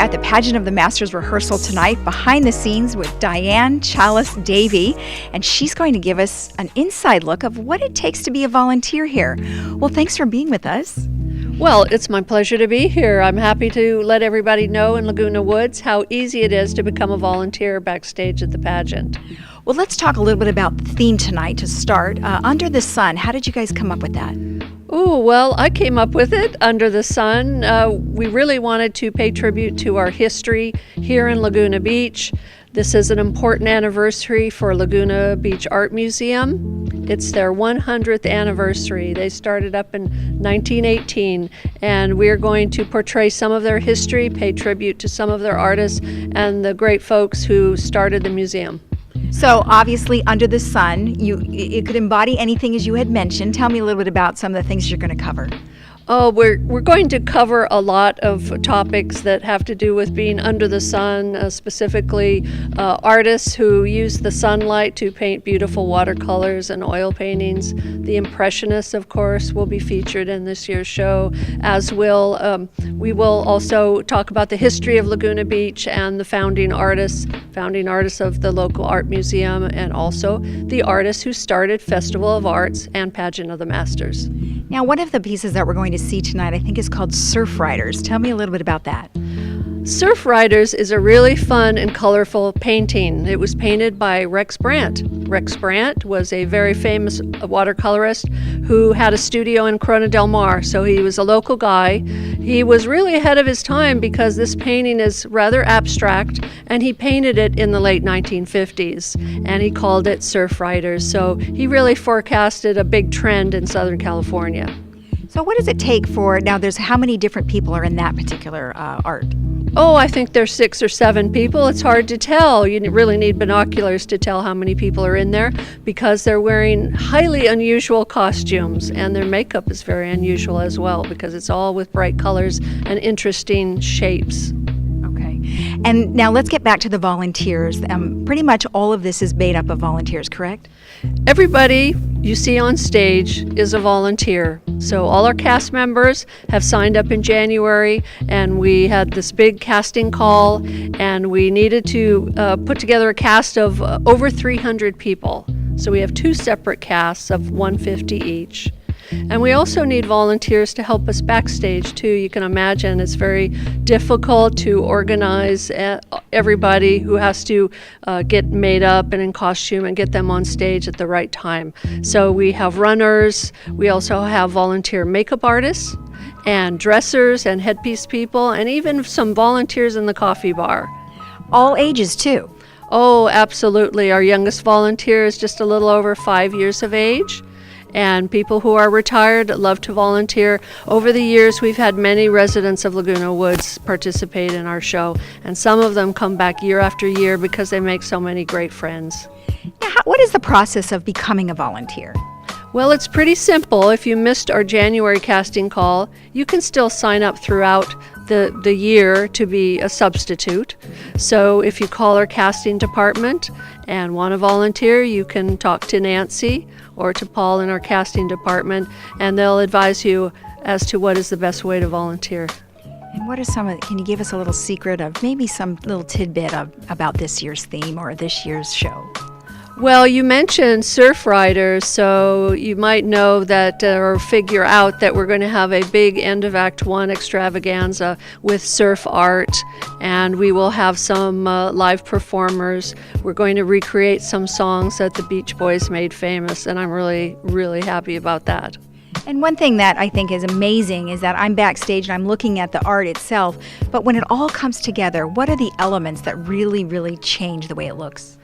at the Pageant of the Masters rehearsal tonight, behind the scenes with Diane Chalice Davey, and she's going to give us an inside look of what it takes to be a volunteer here. Well, thanks for being with us. Well, it's my pleasure to be here. I'm happy to let everybody know in Laguna Woods how easy it is to become a volunteer backstage at the pageant. Well, let's talk a little bit about the theme tonight to start. Under the Sun, how did you guys come up with that? Oh, well, I came up with it, Under the Sun. We really wanted to pay tribute to our history here in Laguna Beach. This is an important anniversary for Laguna Beach Art Museum. It's their 100th anniversary. They started up in 1918, and we're going to portray some of their history, pay tribute to some of their artists and the great folks who started the museum. So obviously, Under the Sun, it could embody anything as you had mentioned. Tell me a little bit about some of the things you're going to cover. Oh, we're going to cover a lot of topics that have to do with being under the sun, specifically artists who use the sunlight to paint beautiful watercolors and oil paintings. The Impressionists, of course, will be featured in this year's show, as will we will also talk about the history of Laguna Beach and the founding artists of the local art museum, and also the artists who started Festival of Arts and Pageant of the Masters. Now, one of the pieces that we're going to see tonight, I think, is called Surfriders. Tell me a little bit about that. Surfriders is a really fun and colorful painting. It was painted by Rex Brandt. Rex Brandt was a very famous watercolorist who had a studio in Corona del Mar, so he was a local guy. He was really ahead of his time because this painting is rather abstract, and he painted it in the late 1950s, and he called it Surfriders. So he really forecasted a big trend in Southern California. So what does it take how many different people are in that particular art? Oh, I think there's 6 or 7 people. It's hard to tell. You really need binoculars to tell how many people are in there because they're wearing highly unusual costumes, and their makeup is very unusual as well because it's all with bright colors and interesting shapes. Okay. And now let's get back to the volunteers. Pretty much all of this is made up of volunteers, correct? Everybody you see on stage is a volunteer. So all our cast members have signed up in January, and we had this big casting call, and we needed to put together a cast of over 300 people. So we have 2 separate casts of 150 each. And we also need volunteers to help us backstage too. You can imagine it's very difficult to organize everybody who has to get made up and in costume and get them on stage at the right time. So we have runners, we also have volunteer makeup artists and dressers and headpiece people, and even some volunteers in the coffee bar. All ages too. Oh, absolutely. Our youngest volunteer is just a little over 5 years of age. And people who are retired love to volunteer. Over the years, we've had many residents of Laguna Woods participate in our show, and some of them come back year after year because they make so many great friends. Now, what is the process of becoming a volunteer? Well, it's pretty simple. If you missed our January casting call, you can still sign up throughout the year to be a substitute. So if you call our casting department and want to volunteer, you can talk to Nancy or to Paul in our casting department, and they'll advise you as to what is the best way to volunteer. And what are can you give us a little secret of maybe some little tidbit about this year's theme or this year's show? Well, you mentioned Surfrider, so you might know that or figure out that we're going to have a big end of Act 1 extravaganza with surf art, and we will have some live performers. We're going to recreate some songs that the Beach Boys made famous, and I'm really, really happy about that. And one thing that I think is amazing is that I'm backstage and I'm looking at the art itself, but when it all comes together, what are the elements that really, really change the way it looks?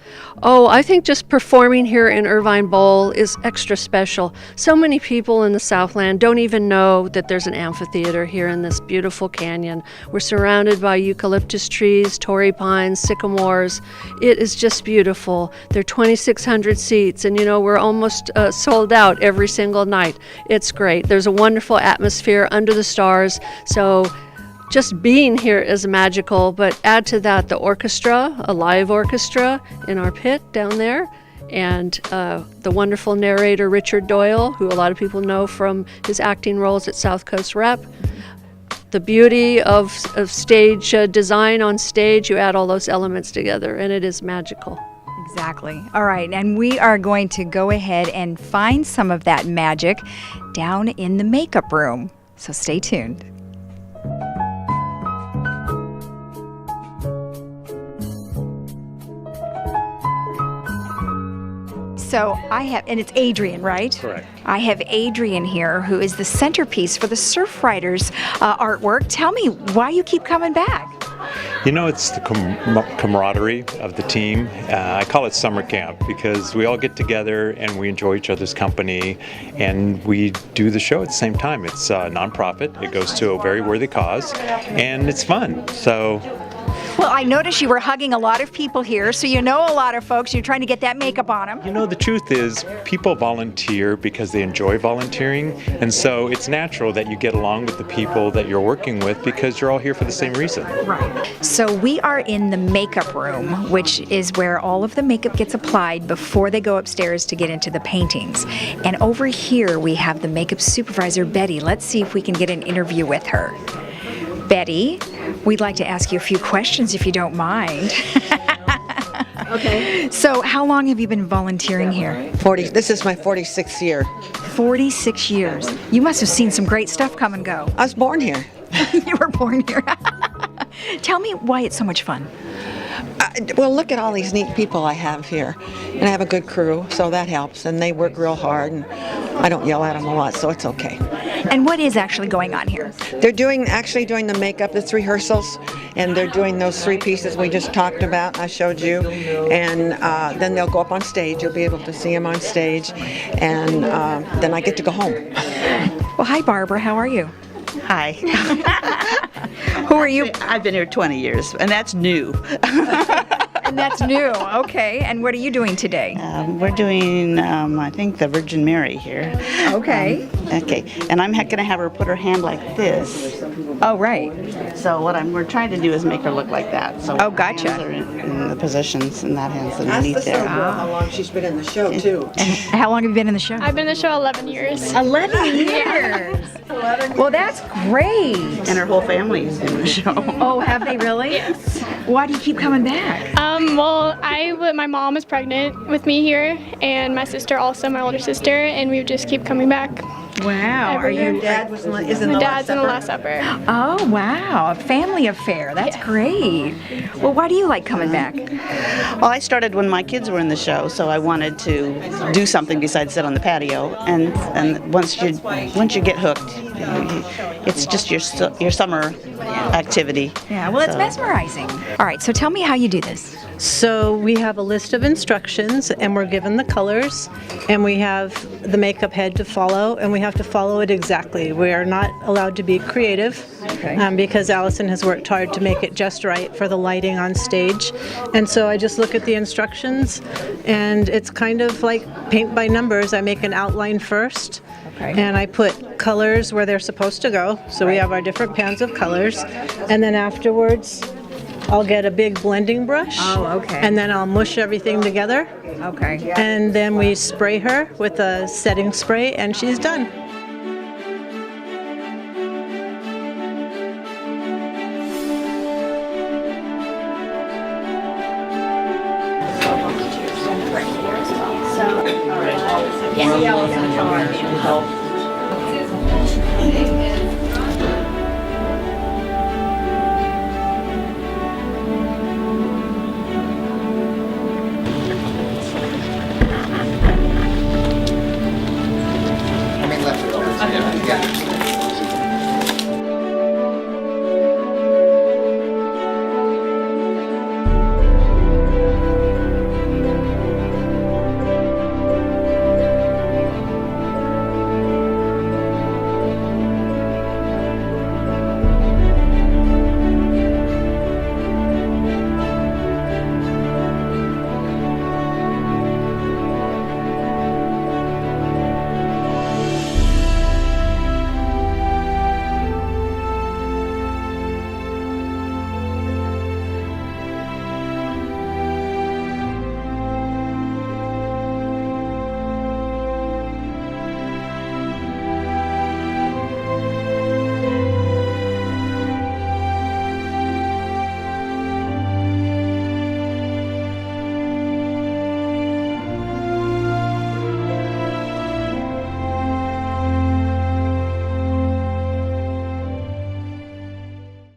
Oh, I think just performing here in Irvine Bowl is extra special. So many people in the Southland don't even know that there's an amphitheater here in this beautiful canyon. We're surrounded by eucalyptus trees, torrey pines, sycamores. It is just beautiful. There are 2,600 seats, and we're almost sold out every single night. It's great. There's a wonderful atmosphere under the stars. So just being here is magical, but add to that the orchestra, a live orchestra in our pit down there, and the wonderful narrator Richard Doyle, who a lot of people know from his acting roles at South Coast Rep. the beauty of stage design on stage. You add all those elements together, and it is magical. Exactly. All right, and we are going to go ahead and find some of that magic down in the makeup room. So stay tuned. So I have, and it's Adrian, right? Correct. I have Adrian here, who is the centerpiece for the Surfrider's artwork. Tell me why you keep coming back. You know, it's the camaraderie of the team. I call it summer camp because we all get together and we enjoy each other's company, and we do the show at the same time. It's a nonprofit. It goes to a very worthy cause, and it's fun. So. Well, I noticed you were hugging a lot of people here, so you know a lot of folks. You're trying to get that makeup on them. You know, the truth is people volunteer because they enjoy volunteering, and so it's natural that you get along with the people that you're working with because you're all here for the same reason. Right. So we are in the makeup room, which is where all of the makeup gets applied before they go upstairs to get into the paintings. And over here we have the makeup supervisor, Betty. Let's see if we can get an interview with her. Betty, we'd like to ask you a few questions if you don't mind. Okay. So how long have you been volunteering here? 40. This is my 46th year. 46 years. You must have seen some great stuff come and go. I was born here. You were born here. Tell me why it's so much fun. Well, look at all these neat people I have here. And I have a good crew, so that helps. And they work real hard, and I don't yell at them a lot, so it's okay. And what is actually going on here? They're actually doing the makeup. It's rehearsals, and they're doing those 3 pieces we just talked about. I showed you, and then they'll go up on stage. You'll be able to see them on stage, and then I get to go home. Well, hi, Barbara. How are you? Hi. Who are you? I've been here 20 years, and that's new. And that's new. Okay. And what are you doing today? We're doing, I think, the Virgin Mary here. Okay. Okay. And I'm going to have her put her hand like this. Oh, right. So what we're trying to do is make her look like that. So Oh, gotcha. her hands are in the positions, and that hand's underneath there. How long she's been in the show, too. How long have you been in the show? I've been in the show 11 years. 11 years. Well, that's great. And her whole family is in the show. Oh, have they really? Yes. Why do you keep coming back? Well, my mom is pregnant with me here, and my sister also, my older sister, and we just keep coming back. Wow. Are you? Dad is in My the dad's in the Last Supper. Oh, wow. A family affair. That's great. Well, why do you like coming back? Well, I started when my kids were in the show, so I wanted to do something besides sit on the patio. And once you get hooked, it's just your summer activity. Yeah, well, it's mesmerizing. All right, so tell me how you do this. So we have a list of instructions, and we're given the colors, and we have the makeup head to follow, and we have to follow it exactly. We are not allowed to be creative because Allison has worked hard to make it just right for the lighting on stage. And so I just look at the instructions, and it's kind of like paint by numbers. I make an outline first. And I put colors where they're supposed to go. So we have our different pans of colors. And then afterwards, I'll get a big blending brush. Oh, okay. And then I'll mush everything together. Okay. And then we spray her with a setting spray, and she's done. Yes.